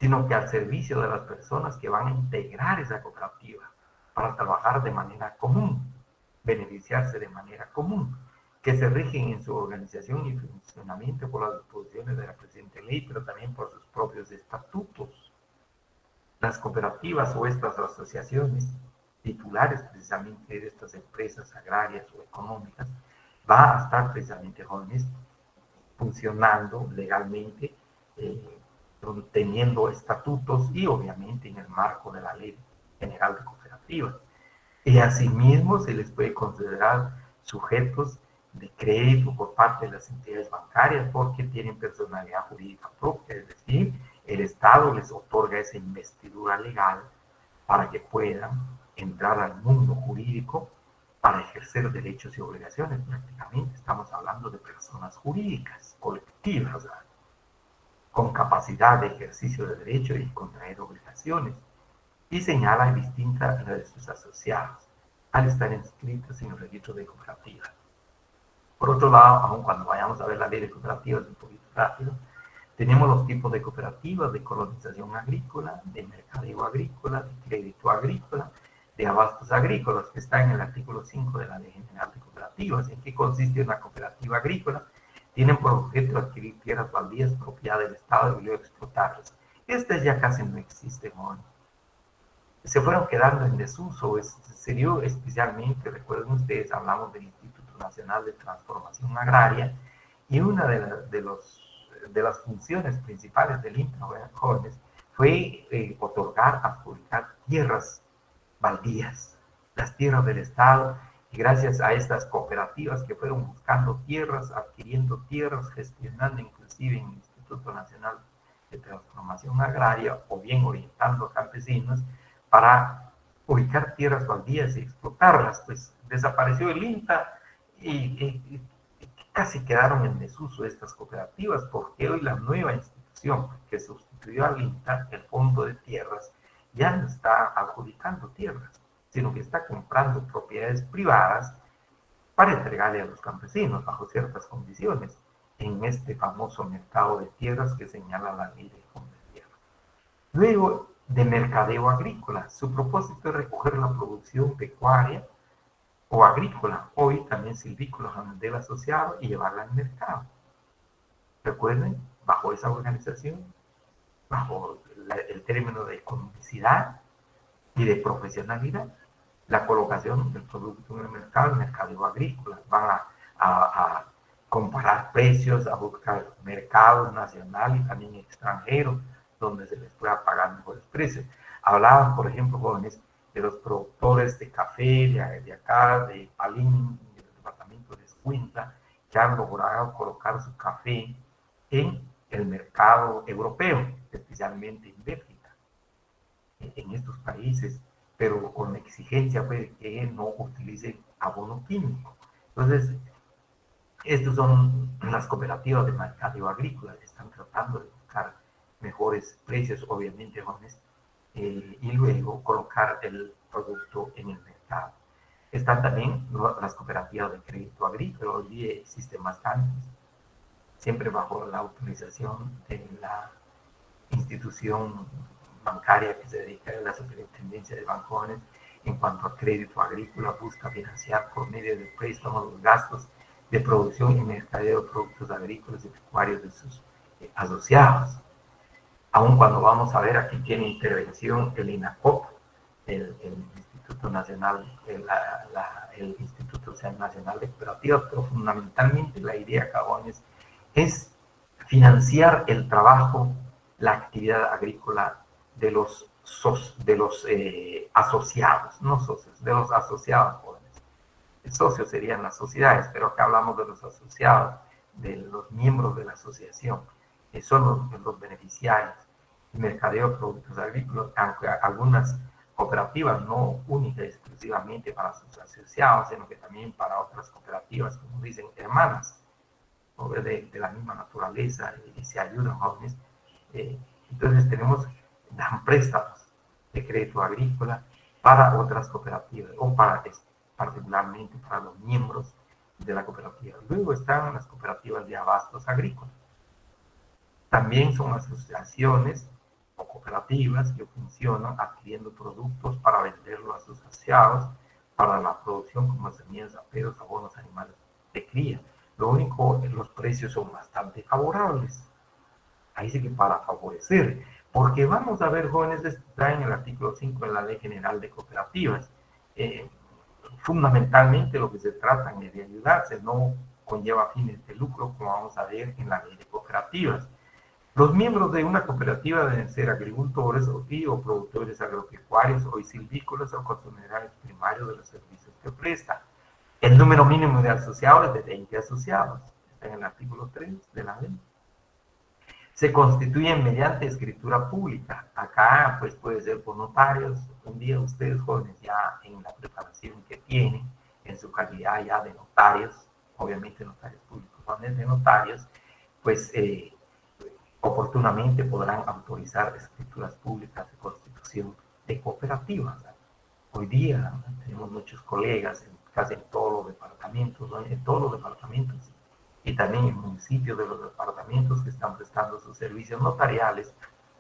sino que al servicio de las personas que van a integrar esa cooperativa para trabajar de manera común, beneficiarse de manera común, que se rigen en su organización y funcionamiento por las disposiciones de la presente ley, pero también por sus propios estatutos. Las cooperativas o estas asociaciones titulares precisamente de estas empresas agrarias o económicas va a estar precisamente, jóvenes, funcionando legalmente, teniendo estatutos y obviamente en el marco de la Ley General de Cooperativas. Y asimismo se les puede considerar sujetos de crédito por parte de las entidades bancarias porque tienen personalidad jurídica propia, es decir, el Estado les otorga esa investidura legal para que puedan entrar al mundo jurídico para ejercer derechos y obligaciones. Prácticamente estamos hablando de personas jurídicas, colectivas, ¿verdad?, con capacidad de ejercicio de derecho y contraer obligaciones, y señala distinta la de sus asociados, al estar inscritos en el registro de cooperativas. Por otro lado, aun cuando vayamos a ver la ley de cooperativas un poquito rápido, tenemos los tipos de cooperativas: de colonización agrícola, de mercadeo agrícola, de crédito agrícola, de abastos agrícolas, que está en el artículo 5 de la Ley General de Cooperativas. ¿En qué consiste una cooperativa agrícola? Tienen por objeto adquirir tierras baldías propiedad del Estado y luego explotarlas. Estas ya casi no existen hoy. Se fueron quedando en desuso. Se dio especialmente, recuerden ustedes, hablamos del Instituto Nacional de Transformación Agraria, y una de las funciones principales del INTA, jóvenes, fue otorgar, adjudicar tierras baldías, las tierras del Estado, y gracias a estas cooperativas que fueron buscando tierras, adquiriendo tierras, gestionando inclusive en el Instituto Nacional de Transformación Agraria, o bien orientando a campesinos para ubicar tierras baldías y explotarlas, pues desapareció el INTA y casi quedaron en desuso estas cooperativas, porque hoy la nueva institución que sustituyó al INTA, el Fondo de Tierras, ya no está adjudicando tierras, sino que está comprando propiedades privadas para entregarle a los campesinos bajo ciertas condiciones en este famoso mercado de tierras que señala la ley del Fondo de Tierras. Luego, de mercadeo agrícola. Su propósito es recoger la producción pecuaria o agrícola, hoy también silvícola, del asociado, y llevarla al mercado. Recuerden, bajo esa organización, bajo el término de economicidad y de profesionalidad, la colocación del producto en el mercadeo agrícola. Van a comparar precios, a buscar mercados nacional y también extranjeros, donde se les pueda pagar mejores precios. Hablaban, por ejemplo, jóvenes, de los productores de café de acá, de Palín, del departamento de Escuintla, que han logrado colocar su café en el mercado europeo, especialmente en Bélgica, en estos países, pero con la exigencia de que no utilicen abono químico. Entonces, estas son las cooperativas de mercadeo agrícola que están tratando de buscar mejores precios, obviamente, jóvenes, y luego colocar el producto en el mercado. Están también las cooperativas de crédito agrícola. Hoy día existen bastantes, siempre bajo la autorización de la institución bancaria que se dedica a la superintendencia de bancos. En cuanto a crédito agrícola, busca financiar por medio de préstamos los gastos de producción y mercadeo de productos agrícolas y pecuarios de sus asociados. Aun cuando vamos a ver, aquí tiene intervención el INACOP, el Instituto Nacional, el Instituto Nacional de Cooperativas, pero fundamentalmente la idea, cabones, es financiar el trabajo, la actividad agrícola de los asociados, no socios, de los asociados jóvenes. Socios serían las sociedades, pero acá hablamos de los asociados, de los miembros de la asociación. son los beneficiarios. El mercadeo de productos agrícolas, aunque algunas cooperativas, no única y exclusivamente para sus asociados, sino que también para otras cooperativas, como dicen, hermanas, de la misma naturaleza, y se ayudan jóvenes. Entonces dan préstamos de crédito agrícola para otras cooperativas, o particularmente para los miembros de la cooperativa. Luego están las cooperativas de abastos agrícolas. También son asociaciones o cooperativas que funcionan adquiriendo productos para venderlos a sus asociados para la producción como semillas, aperos, abonos, animales de cría. Lo único, los precios son bastante favorables. Ahí sí que para favorecer, porque vamos a ver, jóvenes, está en el artículo 5 de la Ley General de Cooperativas. Fundamentalmente lo que se trata es de ayudarse, no conlleva fines de lucro, como vamos a ver en la Ley de Cooperativas. Los miembros de una cooperativa deben ser agricultores o productores agropecuarios o silvícolas o consumidores primarios de los servicios que prestan. El número mínimo de asociados es de 20 asociados. Está en el artículo 3 de la ley. Se constituyen mediante escritura pública. Acá, pues, puede ser por notarios. Un día ustedes, jóvenes, ya en la preparación que tienen, en su calidad ya de notarios, obviamente notarios públicos, jóvenes de notarios, pues, oportunamente podrán autorizar escrituras públicas de constitución de cooperativas. Hoy día tenemos muchos colegas casi en todos los departamentos, ¿no? En todos los departamentos y también en municipios de los departamentos que están prestando sus servicios notariales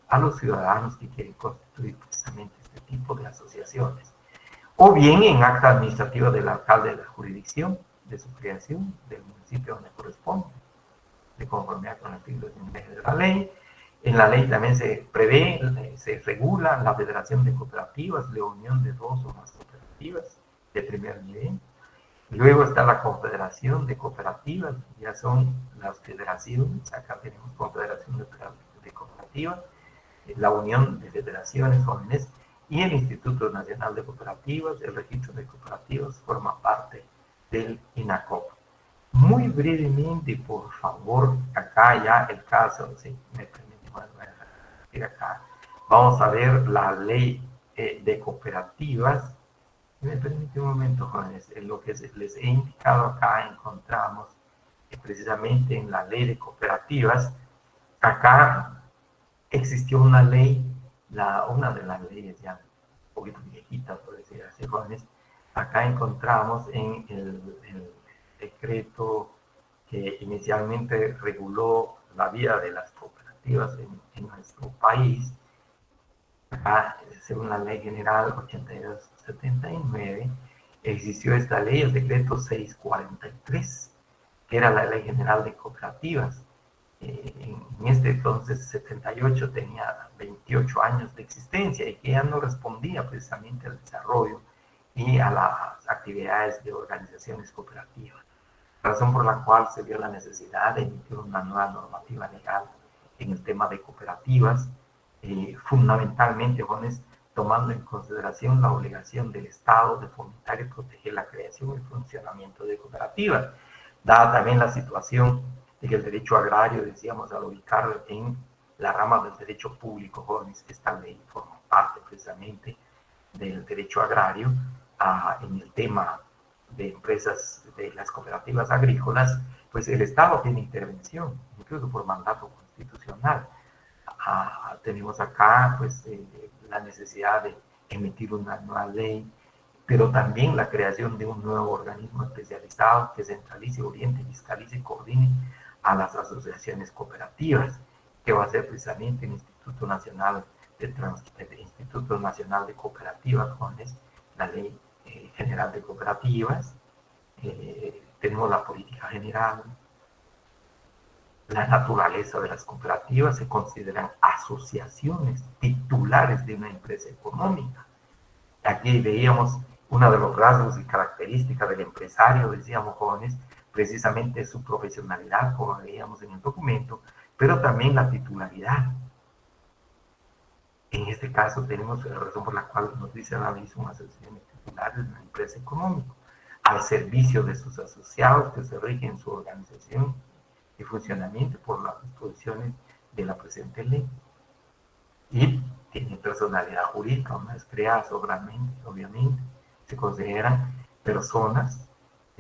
a los ciudadanos que quieren constituir precisamente este tipo de asociaciones. O bien en acta administrativa del alcalde de la jurisdicción de su creación del municipio donde corresponde, de conformidad con el artículo 19 de la ley. En la ley también se prevé, se regula la federación de cooperativas, la unión de dos o más cooperativas de primer nivel. Luego está la confederación de cooperativas, ya son las federaciones, acá tenemos confederación de cooperativas, la unión de federaciones jóvenes y el Instituto Nacional de Cooperativas, el registro de cooperativas forma parte del INACOP. Muy brevemente, por favor, acá ya el caso, si me permite, acá vamos a ver la ley de cooperativas. Si me permite un momento, jóvenes, en lo que les he indicado acá encontramos precisamente en la ley de cooperativas, acá existió una ley, una de las leyes ya un poquito viejitas, por decir así, jóvenes, acá encontramos en el decreto que inicialmente reguló la vida de las cooperativas en nuestro país. Acá, según la Ley General 8279, existió esta ley, el decreto 643, que era la Ley General de Cooperativas. En este entonces, 78, tenía 28 años de existencia y que ya no respondía precisamente al desarrollo y a las actividades de organizaciones cooperativas, razón por la cual se vio la necesidad de emitir una nueva normativa legal en el tema de cooperativas, fundamentalmente, jóvenes, tomando en consideración la obligación del Estado de fomentar y proteger la creación y el funcionamiento de cooperativas, dada también la situación de que el derecho agrario, decíamos, al ubicarlo en la rama del derecho público, jóvenes, esta ley forma parte precisamente del derecho agrario, en el tema de empresas, de las cooperativas agrícolas, pues el Estado tiene intervención, incluso por mandato constitucional. Tenemos acá pues la necesidad de emitir una nueva ley, pero también la creación de un nuevo organismo especializado que centralice, oriente, fiscalice y coordine a las asociaciones cooperativas, que va a ser precisamente el Instituto Nacional de Cooperativas, jóvenes, la Ley General de Cooperativas, tenemos la política general, la naturaleza de las cooperativas, se consideran asociaciones titulares de una empresa económica. Aquí veíamos uno de los rasgos y características del empresario, decíamos, jóvenes, precisamente su profesionalidad, como veíamos en el documento, pero también la titularidad. En este caso tenemos la razón por la cual nos dice la ley, son asociaciones titulares de una empresa económica, al servicio de sus asociados que se rigen su organización y funcionamiento por las disposiciones de la presente ley. Y tienen personalidad jurídica, una vez creada soberanamente, obviamente, se consideran personas,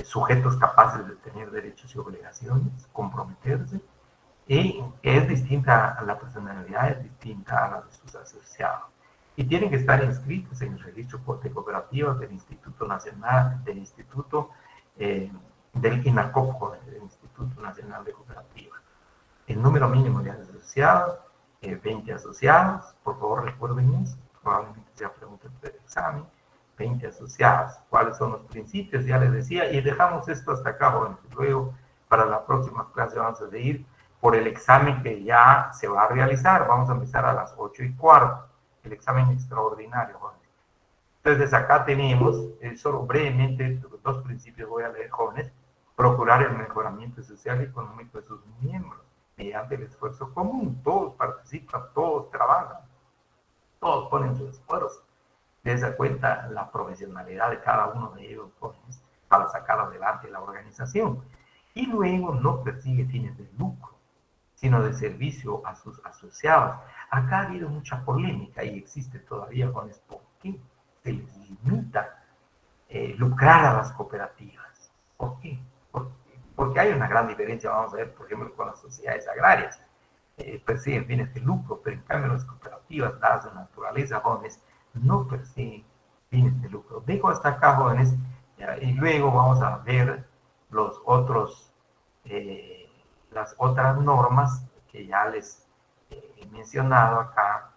sujetos capaces de tener derechos y obligaciones, comprometerse, y es distinta a la personalidad, es distinta a la de sus asociados. Y tienen que estar inscritos en el registro de cooperativas del Instituto Nacional, del Instituto del INACOP, del Instituto Nacional de Cooperativas. El número mínimo de asociados, 20 asociados, por favor recuerden eso, probablemente sea pregunta del examen, 20 asociados. ¿Cuáles son los principios? Ya les decía, y dejamos esto hasta acá, jóvenes. Luego, para la próxima clase vamos a seguir por el examen que ya se va a realizar. Vamos a empezar a las 8:15, el examen extraordinario, jóvenes. Entonces, acá tenemos, solo brevemente, 2 principios voy a leer, jóvenes. Procurar el mejoramiento social y económico de sus miembros mediante el esfuerzo común. Todos participan, todos trabajan, todos ponen su esfuerzo. Des cuenta la profesionalidad de cada uno de ellos, jóvenes, para sacar adelante la organización. Y luego no persigue fines de lucro, sino de servicio a sus asociados. Acá ha habido mucha polémica y existe todavía, jóvenes, ¿por qué se les limita lucrar a las cooperativas? ¿Por qué? Porque hay una gran diferencia, vamos a ver, por ejemplo, con las sociedades agrarias. Persiguen fines de lucro, pero en cambio las cooperativas, dadas de naturaleza, jóvenes, no persiguen fines de lucro. Dejo hasta acá, jóvenes, y luego vamos a ver los otros, las otras normas que ya les he mencionado acá.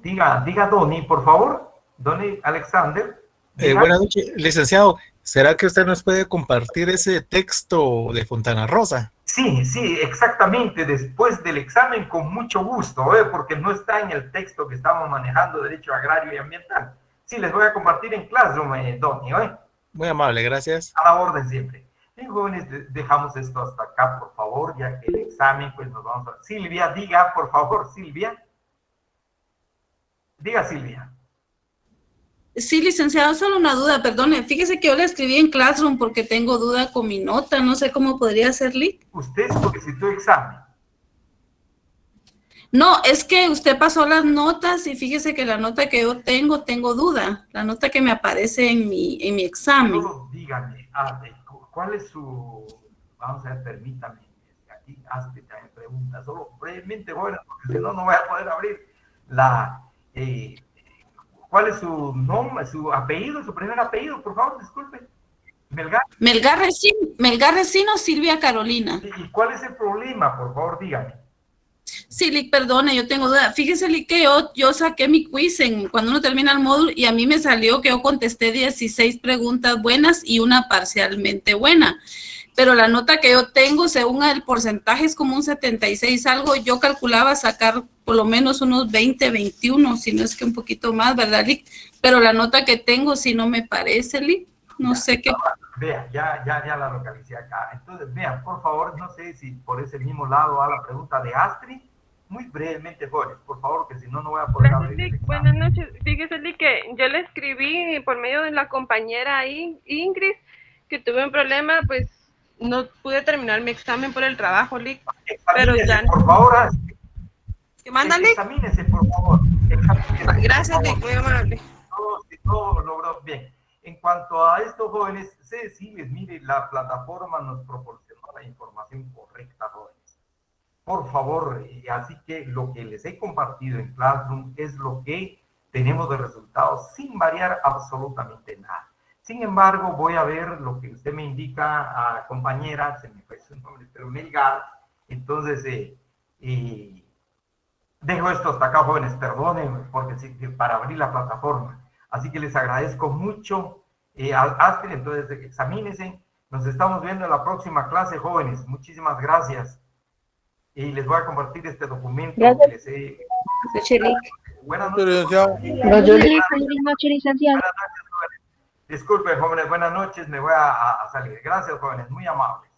Diga Donny, por favor. Donny Alexander. Buenas noches, licenciado. ¿Será que usted nos puede compartir ese texto de Fontana Rosa? Sí, sí, exactamente, después del examen con mucho gusto, porque no está en el texto que estamos manejando, Derecho Agrario y Ambiental. Sí, les voy a compartir en Classroom, Donny, Muy amable, gracias. A la orden siempre. Bien, jóvenes, dejamos esto hasta acá, por favor, ya que el examen, pues nos vamos a... Silvia, diga, por favor, Silvia. Diga, Silvia. Sí, licenciado, solo una duda, perdone. Fíjese que yo le escribí en Classroom porque tengo duda con mi nota, no sé cómo podría hacerle. ¿Usted solicitó examen? No, es que usted pasó las notas y fíjese que la nota que yo tengo duda, la nota que me aparece en mi examen. Solo dígame, ¿cuál es su... Vamos a ver, permítame, aquí hazte también preguntas, solo brevemente, bueno, porque si no, no voy a poder abrir la... ¿Cuál es su nombre, su apellido, su primer apellido? Por favor, disculpe. Melgar. Melgar Recino, Silvia Carolina. ¿Y cuál es el problema? Por favor, dígame. Sí, Lick, perdone, yo tengo duda. Fíjese, Lick, que yo saqué mi quiz cuando uno termina el módulo y a mí me salió que yo contesté 16 preguntas buenas y una parcialmente buena. Pero la nota que yo tengo, según el porcentaje, es como un 76 algo. Yo calculaba sacar por lo menos unos 20, 21, si no es que un poquito más, ¿verdad, Lick? Pero la nota que tengo, si no me parece, Lick, no sé qué. Vea, ya la localicé acá. Entonces, vean, por favor, no sé si por ese mismo lado va la pregunta de Astrid. Muy brevemente, jóvenes, por favor, que si no, no voy a poder abrir. Buenas noches. Fíjese, Lick, que yo le escribí por medio de la compañera Ingrid que tuve un problema, pues no pude terminar mi examen por el trabajo, Lick. Pero ya no. Por favor, Astrid. ¿Qué manda, Lick? Examínese, por favor. Gracias, Lick, muy amable. Todo logró bien. En cuanto a estos jóvenes, sí, mire, la plataforma nos proporcionó la información correcta, jóvenes. Por favor, así que lo que les he compartido en Classroom es lo que tenemos de resultados sin variar absolutamente nada. Sin embargo, voy a ver lo que usted me indica, compañera, se me fue su nombre, pero Melgar. Entonces, dejo esto hasta acá, jóvenes, perdonen, porque sí, para abrir la plataforma. Así que les agradezco mucho. Astrid, entonces, examínense. Nos estamos viendo en la próxima clase, jóvenes. Muchísimas gracias. Y les voy a compartir este documento que les he... Buenas noches. Buenas noches, licenciado. Disculpen, jóvenes, buenas noches. Me voy a salir. Gracias, jóvenes, muy amables.